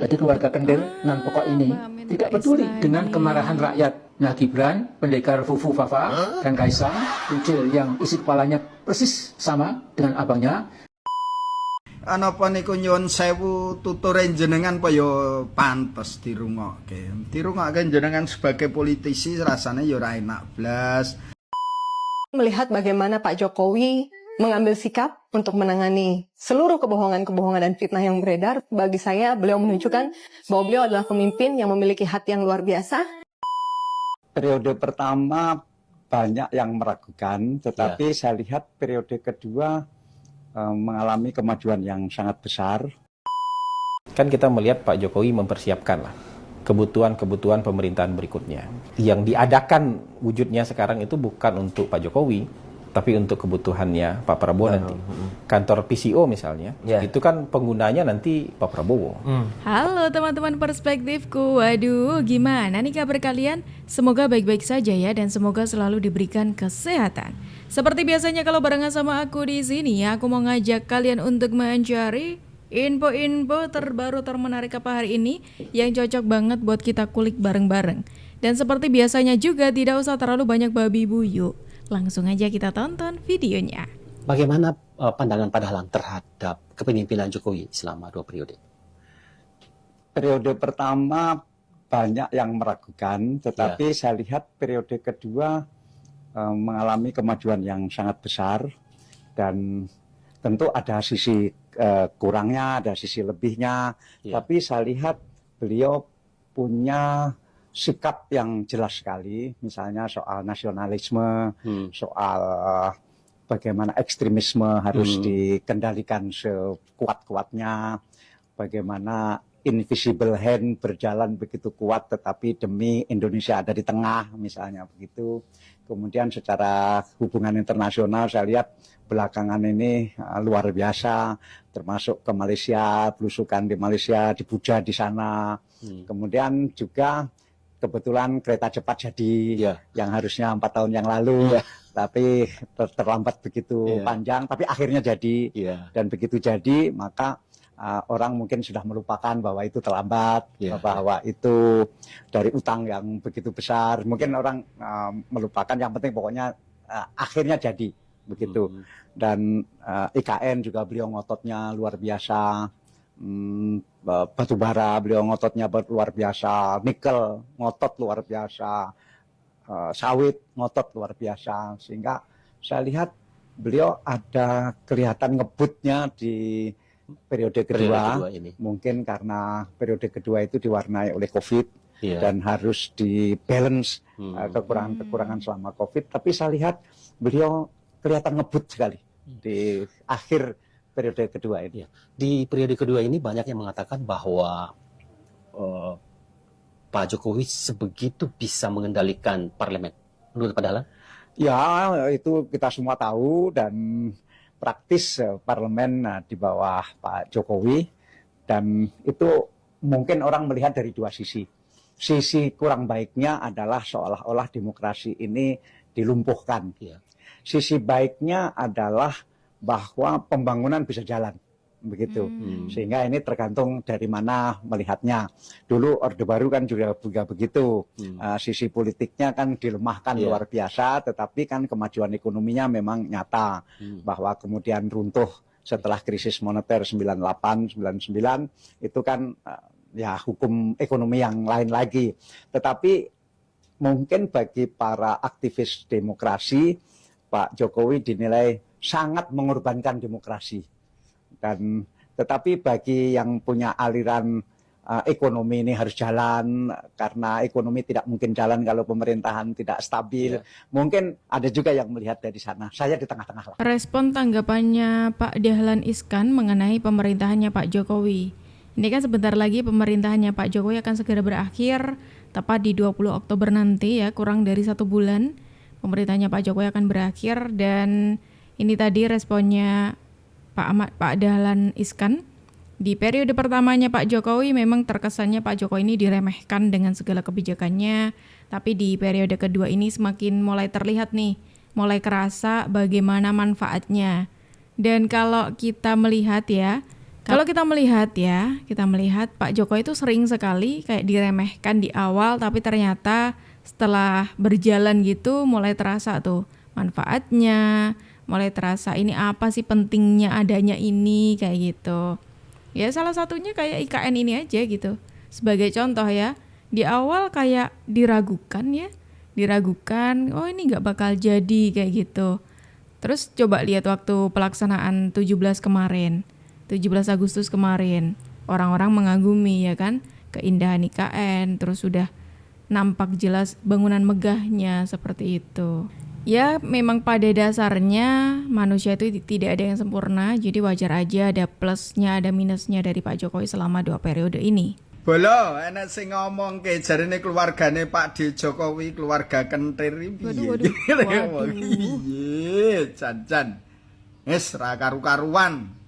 Jadi keluarga Kendil nan pokok ini tidak peduli dengan kemarahan rakyat. Nah, Gibran, pendekar Fufu Fafa, dan Kaisang, Ucil yang isi kepalanya persis sama dengan abangnya. Anapa niku nyuwun sewu tuture jenengan apa ya pantes dirungokke. Dirungokke jenengan sebagai politisi rasanya ya ora enak blas. Melihat bagaimana Pak Jokowi mengambil sikap untuk menangani seluruh kebohongan-kebohongan dan fitnah yang beredar, bagi saya beliau menunjukkan bahwa beliau adalah pemimpin yang memiliki hati yang luar biasa. Periode pertama banyak yang meragukan, tetapi saya lihat periode kedua mengalami kemajuan yang sangat besar. Kan kita melihat Pak Jokowi mempersiapkan lah kebutuhan-kebutuhan pemerintahan berikutnya. Yang diadakan wujudnya sekarang itu bukan untuk Pak Jokowi, tapi untuk kebutuhannya Pak Prabowo nanti. Kantor PCO misalnya, itu kan penggunanya nanti Pak Prabowo. Halo teman-teman perspektifku, waduh gimana nih kabar kalian? Semoga baik-baik saja ya dan semoga selalu diberikan kesehatan. Seperti biasanya kalau barengan sama aku di sini, aku mau ngajak kalian untuk mencari info-info terbaru termenarik apa hari ini yang cocok banget buat kita kulik bareng-bareng. Dan seperti biasanya juga tidak usah terlalu banyak babi buyu. Langsung aja kita tonton videonya. Bagaimana pandangan Pak Dahlan terhadap kepemimpinan Jokowi selama 2 periode? Periode pertama banyak yang meragukan, tetapi saya lihat periode kedua mengalami kemajuan yang sangat besar, dan tentu ada sisi kurangnya, ada sisi lebihnya, tapi saya lihat beliau punya sikap yang jelas sekali, misalnya soal nasionalisme, soal bagaimana ekstremisme harus dikendalikan sekuat-kuatnya, bagaimana invisible hand berjalan begitu kuat tetapi demi Indonesia ada di tengah, misalnya begitu. Kemudian secara hubungan internasional saya lihat belakangan ini luar biasa, termasuk ke Malaysia, belusukan di Malaysia, dipuja di sana. Kemudian juga kebetulan kereta cepat jadi yang harusnya 4 tahun yang lalu, tapi terlambat begitu panjang, tapi akhirnya jadi. Dan begitu jadi maka orang mungkin sudah melupakan bahwa itu terlambat, bahwa itu dari utang yang begitu besar. Mungkin orang melupakan, yang penting pokoknya akhirnya jadi begitu. Dan IKN juga beliau ngototnya luar biasa. Batu bara beliau ngototnya luar biasa, nikel ngotot luar biasa, sawit ngotot luar biasa, sehingga saya lihat beliau ada kelihatan ngebutnya di periode kedua ini. Mungkin karena periode kedua itu diwarnai oleh COVID dan harus di-balance kekurangan-kekurangan selama COVID, tapi saya lihat beliau kelihatan ngebut sekali di akhir periode kedua ini. Di periode kedua ini banyak yang mengatakan bahwa Pak Jokowi sebegitu bisa mengendalikan parlemen. Menurut Pak Dahlan? Ya, itu kita semua tahu, dan praktis parlemen di bawah Pak Jokowi, dan itu mungkin orang melihat dari 2 sisi. Sisi kurang baiknya adalah seolah-olah demokrasi ini dilumpuhkan. Sisi baiknya adalah bahwa pembangunan bisa jalan, begitu. Sehingga ini tergantung dari mana melihatnya. Dulu Orde Baru kan juga begitu. Sisi politiknya kan dilemahkan luar biasa, tetapi kan kemajuan ekonominya memang nyata. Bahwa kemudian runtuh setelah krisis moneter 98-99, itu kan ya hukum ekonomi yang lain lagi. Tetapi mungkin bagi para aktivis demokrasi, Pak Jokowi dinilai sangat mengorbankan demokrasi. Dan tetapi bagi yang punya aliran ekonomi ini harus jalan, karena ekonomi tidak mungkin jalan kalau pemerintahan tidak stabil. Mungkin ada juga yang melihat dari sana. Saya di tengah-tengah lah. Respon tanggapannya Pak Dahlan Iskan mengenai pemerintahannya Pak Jokowi. Ini kan sebentar lagi pemerintahannya Pak Jokowi akan segera berakhir, tepat di 20 Oktober nanti ya, kurang dari 1 bulan pemerintahannya Pak Jokowi akan berakhir. Dan ini tadi responnya Pak Dahlan Iskan. Di periode pertamanya Pak Jokowi memang terkesannya Pak Jokowi ini diremehkan dengan segala kebijakannya, tapi di periode kedua ini semakin mulai terlihat nih, mulai kerasa bagaimana manfaatnya. Dan kalau kita melihat ya, Kalau kita melihat Pak Jokowi itu sering sekali kayak diremehkan di awal, tapi ternyata setelah berjalan gitu mulai terasa tuh manfaatnya, mulai terasa ini apa sih pentingnya adanya ini kayak gitu. Ya salah satunya kayak IKN ini aja gitu. Sebagai contoh ya, di awal kayak diragukan, oh ini nggak bakal jadi kayak gitu. Terus coba lihat waktu pelaksanaan 17 Agustus kemarin, orang-orang mengagumi ya kan keindahan IKN, terus sudah nampak jelas bangunan megahnya seperti itu. Ya memang pada dasarnya manusia itu tidak ada yang sempurna, jadi wajar aja ada plusnya ada minusnya dari Pak Jokowi selama 2 periode ini. Bolo, enak sing ngomong ke jarine keluargane Pak D Jokowi, keluarga kentir piye. Waduh. Piye, jan-jan. Wis ra karu-karuan.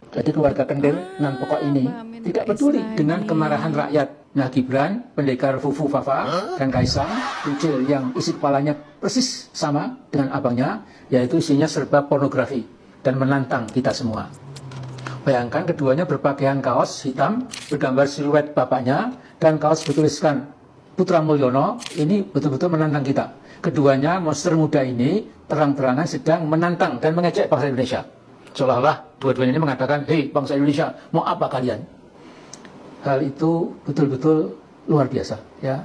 Jadi keluarga Kendir nan pokok ini tidak peduli dengan kemarahan rakyat. Nah Gibran, pendekar Fufu Fafa, dan Kaisang, Kucil yang isi kepalanya persis sama dengan abangnya, yaitu isinya serba pornografi dan menantang kita semua. Bayangkan keduanya berpakaian kaos hitam bergambar siluet bapaknya dan kaos bertuliskan Putra Mulyono, ini betul-betul menantang kita. Keduanya monster muda ini terang-terangan sedang menantang dan mengejek bangsa Indonesia. Seolah-olah dua-duanya ini mengatakan, hei bangsa Indonesia, mau apa kalian? Hal itu betul-betul luar biasa. Ya.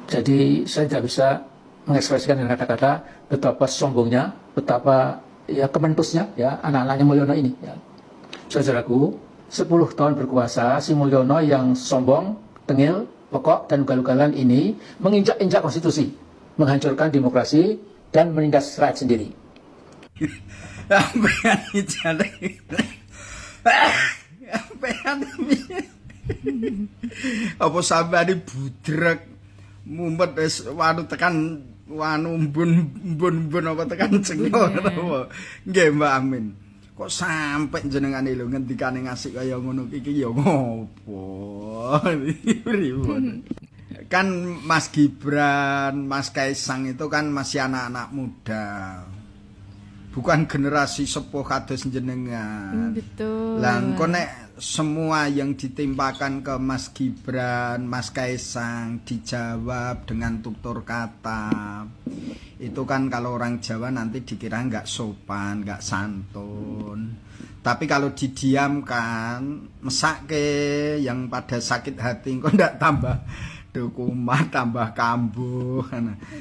Jadi saya tidak bisa mengekspresikan dengan kata-kata betapa sombongnya, betapa ya kementusnya ya anak-anaknya Mulyono ini. Ya. Saudaraku, 10 tahun berkuasa, si Mulyono yang sombong, tengil, pokok, dan ugal-ugalan ini menginjak-injak konstitusi, menghancurkan demokrasi, dan menindas rakyat sendiri. Sampeyan ijane. Sampeyan apa sampeyan budrek mumpet wis wanu tekan wanu mbun apa tekan cengkok apa. Nggih Mbak Amin. Kok sampai jenengan lho ngendikane ngasih kaya ngono iki ya ngopo. Ribut. Kan Mas Gibran, Mas Kaisang itu kan masih anak-anak muda. Bukan generasi sepuh kados jenengan. Betul. Lah engko nek semua yang ditimpakan ke Mas Gibran, Mas Kaisang dijawab dengan tutur kata. Itu kan kalau orang Jawa nanti dikira nggak sopan, nggak santun. Tapi kalau didiamkan, mesake yang pada sakit hati kok ndak tambah kumat tambah kambuh.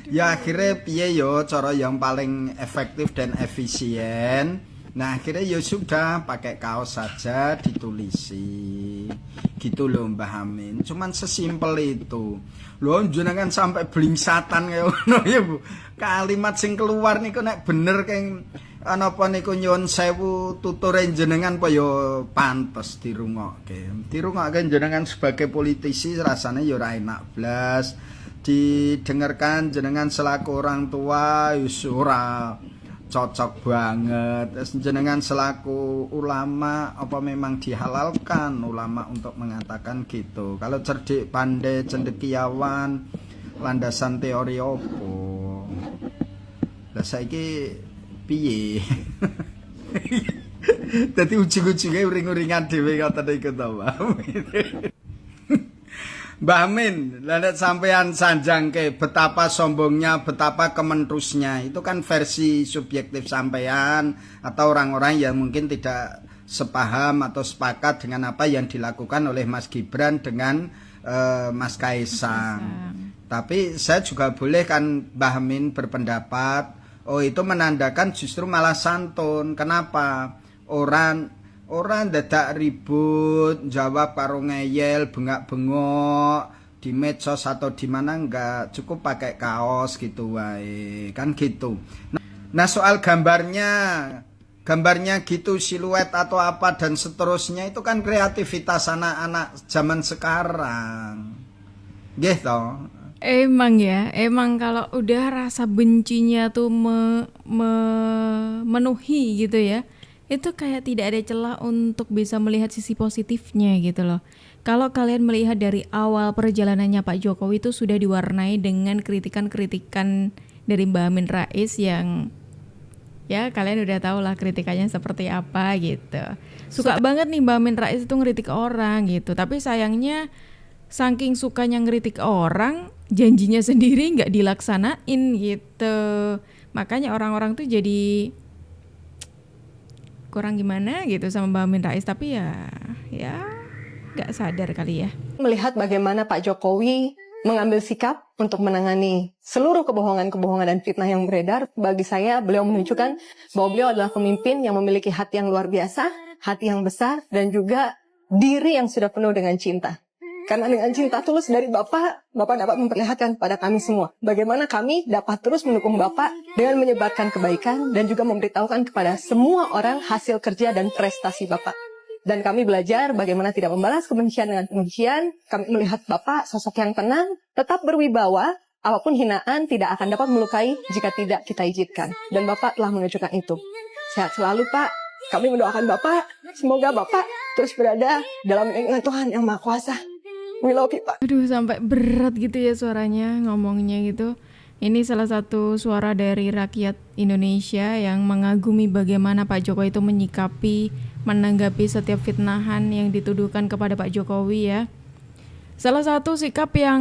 Ya akhirnya piye yo cara yang paling efektif dan efisien. Nah akhirnya ya sudah pakai kaos saja ditulisi. Gitu loh Mbah Amin. Cuman sesimpel itu. Loh jenengan sampai blingsatan kayak ngono ya Bu. Kalimat sing keluar niku nek bener keng napa niku nyuwun sewu tuture jenengan apa ya pantes dirungokke. Dirungokke jenengan sebagai politisi rasanya ya ora enak blas. Didengarkan jenengan selaku orang tua wis ora cocok banget. Terus jenengan selaku ulama apa memang dihalalkan ulama untuk mengatakan gitu. Kalau cerdik pandai cendekiawan landasan teori opo. Lah saiki piye? Dadi ujung-ujunge uring-uringan dhewe ngoten iku to, Mbak. Mbak Amin, lanjut sampean sanjangke betapa sombongnya, betapa kementusnya. Itu kan versi subjektif sampean atau orang-orang yang mungkin tidak sepaham atau sepakat dengan apa yang dilakukan oleh Mas Gibran dengan Mas Kaisang. Tapi saya juga boleh kan Mbak Amin berpendapat, oh itu menandakan justru malah santun. Kenapa? Orang dadak ribut, jawab karo ngeyel, bengak-bengok di medsos atau di mana enggak, cukup pakai kaos gitu wae. Kan gitu. Nah, soal gambarnya gitu siluet atau apa dan seterusnya itu kan kreativitas anak-anak zaman sekarang. Gitu. Emang ya, emang kalau udah rasa bencinya tuh memenuhi gitu ya, itu kayak tidak ada celah untuk bisa melihat sisi positifnya gitu loh. Kalau kalian melihat dari awal perjalanannya Pak Jokowi itu sudah diwarnai dengan kritikan-kritikan dari Mbak Amin Rais yang ya kalian udah tahu lah kritikannya seperti apa gitu. suka banget nih Mbak Amin Rais itu ngeritik orang gitu. Tapi sayangnya saking sukanya ngeritik orang, janjinya sendiri nggak dilaksanain gitu. Makanya orang-orang tuh jadi kurang gimana gitu sama Mbak Amin Rais. Tapi ya nggak sadar kali ya. Melihat bagaimana Pak Jokowi mengambil sikap untuk menangani seluruh kebohongan-kebohongan dan fitnah yang beredar, bagi saya beliau menunjukkan bahwa beliau adalah pemimpin yang memiliki hati yang luar biasa, hati yang besar, dan juga diri yang sudah penuh dengan cinta. Karena dengan cinta tulus dari Bapak dapat memperlihatkan kepada kami semua bagaimana kami dapat terus mendukung Bapak dengan menyebarkan kebaikan dan juga memberitahukan kepada semua orang hasil kerja dan prestasi Bapak. Dan kami belajar bagaimana tidak membalas kebencian dengan kebencian. Kami melihat Bapak sosok yang tenang, tetap berwibawa, apapun hinaan tidak akan dapat melukai jika tidak kita izinkan. Dan Bapak telah menunjukkan itu. Sehat selalu Pak. Kami mendoakan Bapak, semoga Bapak terus berada dalam lindungan Tuhan yang Maha Kuasa. We love you Pak. Aduh, sampai berat gitu ya suaranya ngomongnya gitu. Ini salah satu suara dari rakyat Indonesia yang mengagumi bagaimana Pak Jokowi itu menanggapi setiap fitnahan yang dituduhkan kepada Pak Jokowi ya. Salah satu sikap yang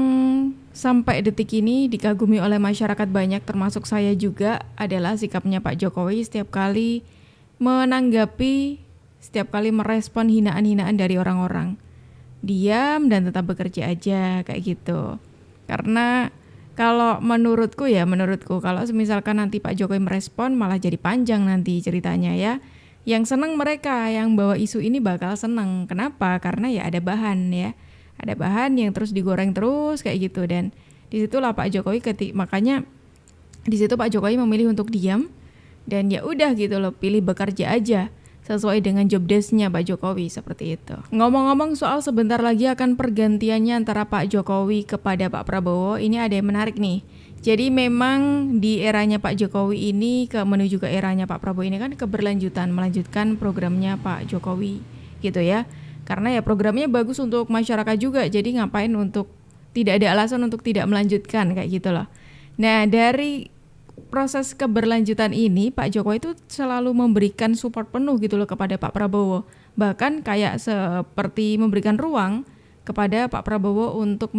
sampai detik ini dikagumi oleh masyarakat banyak termasuk saya juga adalah sikapnya Pak Jokowi setiap kali merespon hinaan-hinaan dari orang-orang. Diam dan tetap bekerja aja kayak gitu. Karena kalau menurutku kalau misalkan nanti Pak Jokowi merespon malah jadi panjang nanti ceritanya ya. Yang senang mereka yang bawa isu ini bakal senang. Kenapa? Karena ya ada bahan ya. Ada bahan yang terus digoreng terus kayak gitu. Dan disitulah Pak Jokowi makanya disitu Pak Jokowi memilih untuk diam. Dan ya udah gitu loh, pilih bekerja aja sesuai dengan job desk-nya Pak Jokowi seperti itu. Ngomong-ngomong soal sebentar lagi akan pergantiannya antara Pak Jokowi kepada Pak Prabowo, ini ada yang menarik nih. Jadi memang di eranya Pak Jokowi ini menuju ke eranya Pak Prabowo ini kan melanjutkan programnya Pak Jokowi gitu ya. Karena ya programnya bagus untuk masyarakat juga, jadi ngapain tidak ada alasan untuk tidak melanjutkan kayak gitu loh. Nah dari proses keberlanjutan ini Pak Jokowi itu selalu memberikan support penuh gitu loh kepada Pak Prabowo. Bahkan kayak seperti memberikan ruang kepada Pak Prabowo untuk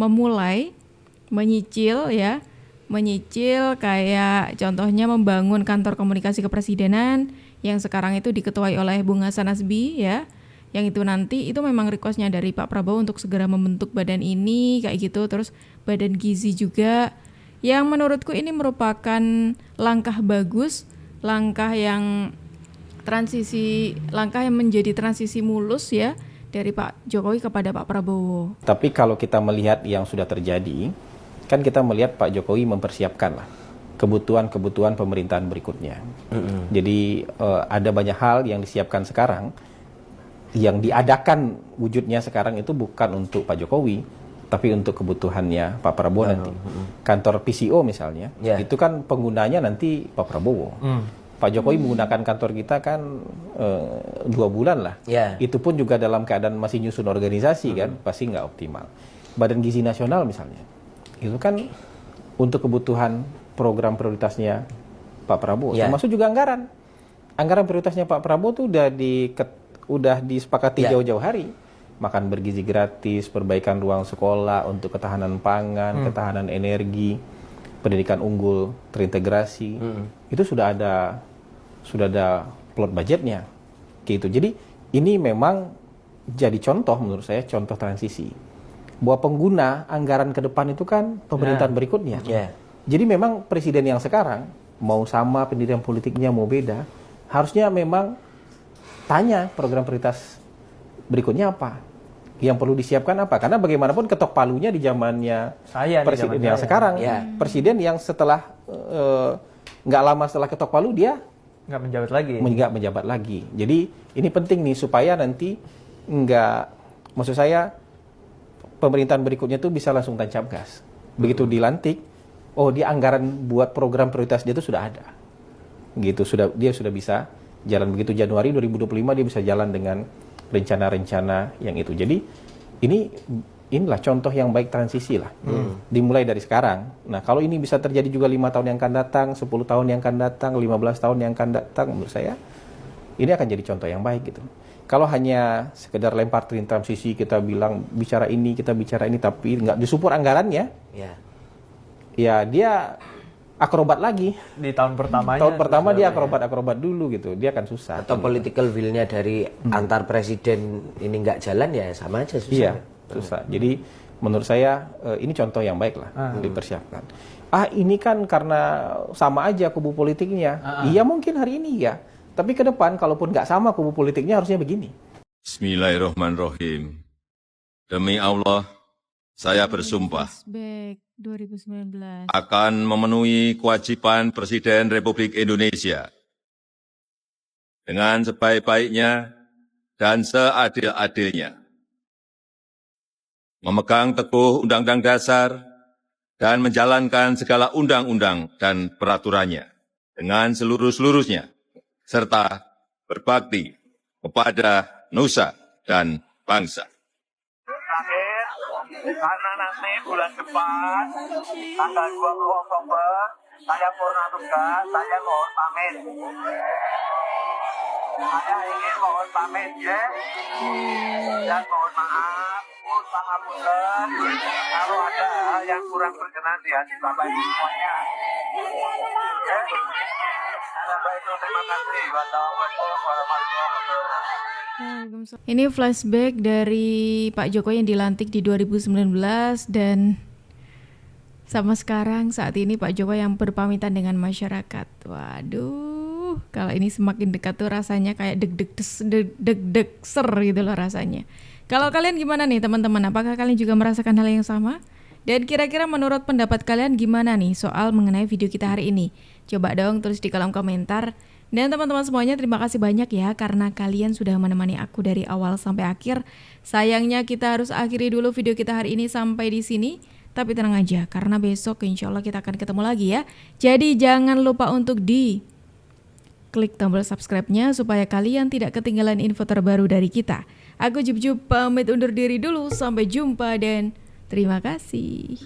menyicil kayak contohnya membangun kantor komunikasi kepresidenan yang sekarang itu diketuai oleh Bung Hasan Nasbi ya. Yang itu nanti itu memang requestnya dari Pak Prabowo untuk segera membentuk badan ini kayak gitu. Terus badan gizi juga yang menurutku ini merupakan langkah bagus, langkah yang menjadi transisi mulus ya dari Pak Jokowi kepada Pak Prabowo. Tapi kalau kita melihat yang sudah terjadi, kan kita melihat Pak Jokowi mempersiapkan lah kebutuhan pemerintahan berikutnya. Jadi ada banyak hal yang disiapkan sekarang, yang diadakan wujudnya sekarang itu bukan untuk Pak Jokowi, tapi untuk kebutuhannya Pak Prabowo nanti. Kantor PCO misalnya, itu kan penggunanya nanti Pak Prabowo. Pak Jokowi menggunakan kantor kita kan 2 bulan lah. Itu pun juga dalam keadaan masih nyusun organisasi kan, pasti nggak optimal. Badan Gizi Nasional misalnya, itu kan untuk kebutuhan program prioritasnya Pak Prabowo. Termasuk juga anggaran. Anggaran prioritasnya Pak Prabowo tuh udah disepakati jauh-jauh hari. Makan bergizi gratis, perbaikan ruang sekolah untuk ketahanan pangan, ketahanan energi, pendidikan unggul terintegrasi. Itu sudah ada plot budgetnya gitu. Jadi ini memang jadi contoh menurut saya, contoh transisi bahwa pengguna anggaran ke depan itu kan pemerintahan berikutnya. Jadi memang presiden yang sekarang mau sama pendidikan politiknya mau beda, harusnya memang tanya program prioritas berikutnya apa, yang perlu disiapkan apa, karena bagaimanapun ketok palunya di zamannya presiden yang sekarang, presiden yang setelah nggak lama setelah ketok palu dia nggak menjabat lagi. Jadi ini penting nih supaya nanti maksud saya pemerintahan berikutnya tuh bisa langsung tancap gas. Begitu dilantik, dia anggaran buat program prioritas dia tuh sudah ada, gitu, dia sudah bisa jalan. Begitu Januari 2025 dia bisa jalan dengan rencana-rencana yang itu. Jadi inilah contoh yang baik transisi lah. Dimulai dari sekarang. Nah, kalau ini bisa terjadi juga 5 tahun yang akan datang, 10 tahun yang akan datang, 15 tahun yang akan datang, menurut saya ini akan jadi contoh yang baik gitu. Kalau hanya sekedar lempar trin transisi, kita bilang bicara ini, kita bicara ini, tapi nggak disupport anggarannya, ya dia akrobat lagi. Di tahun pertamanya. Tahun pertama dia akrobat dulu gitu, dia akan susah. Atau political will-nya dari antar presiden ini nggak jalan, ya sama aja susah. Iya, susah. Jadi menurut saya ini contoh yang baik lah, dipersiapkan. Ini kan karena sama aja kubu politiknya. Iya mungkin hari ini ya, tapi ke depan kalaupun nggak sama kubu politiknya harusnya begini. Bismillahirrahmanirrahim. Demi Allah, saya bersumpah Flashback 2019. akan memenuhi kewajiban Presiden Republik Indonesia dengan sebaik-baiknya dan seadil-adilnya, memegang teguh Undang-Undang Dasar dan menjalankan segala undang-undang dan peraturannya dengan seluruh-seluruhnya, serta berbakti kepada nusa dan bangsa. Karena nanti bulan depan, tanggal 20 Oktober, saya purna tugas, saya mohon pamit. Saya ingin mohon pamit, ya. Dan mohon maaf, pangapunten, kalau ada hal yang kurang berkenan di hati Bapak Ibu semuanya. Bapak Ibu, terima kasih. Wassalamualaikum warahmatullahi wabarakatuh. Ini flashback dari Pak Jokowi yang dilantik di 2019 dan sama sekarang saat ini Pak Jokowi yang berpamitan dengan masyarakat. Waduh, kalau ini semakin dekat tuh rasanya kayak deg-deg ser gitu loh rasanya. Kalau kalian gimana nih teman-teman? Apakah kalian juga merasakan hal yang sama? Dan kira-kira menurut pendapat kalian gimana nih soal mengenai video kita hari ini? Coba dong tulis di kolom komentar. Dan teman-teman semuanya terima kasih banyak ya karena kalian sudah menemani aku dari awal sampai akhir. Sayangnya kita harus akhiri dulu video kita hari ini sampai di sini. Tapi tenang aja karena besok insya Allah kita akan ketemu lagi ya. Jadi jangan lupa untuk klik tombol subscribe-nya supaya kalian tidak ketinggalan info terbaru dari kita. Aku Jub pamit undur diri dulu. Sampai jumpa dan terima kasih.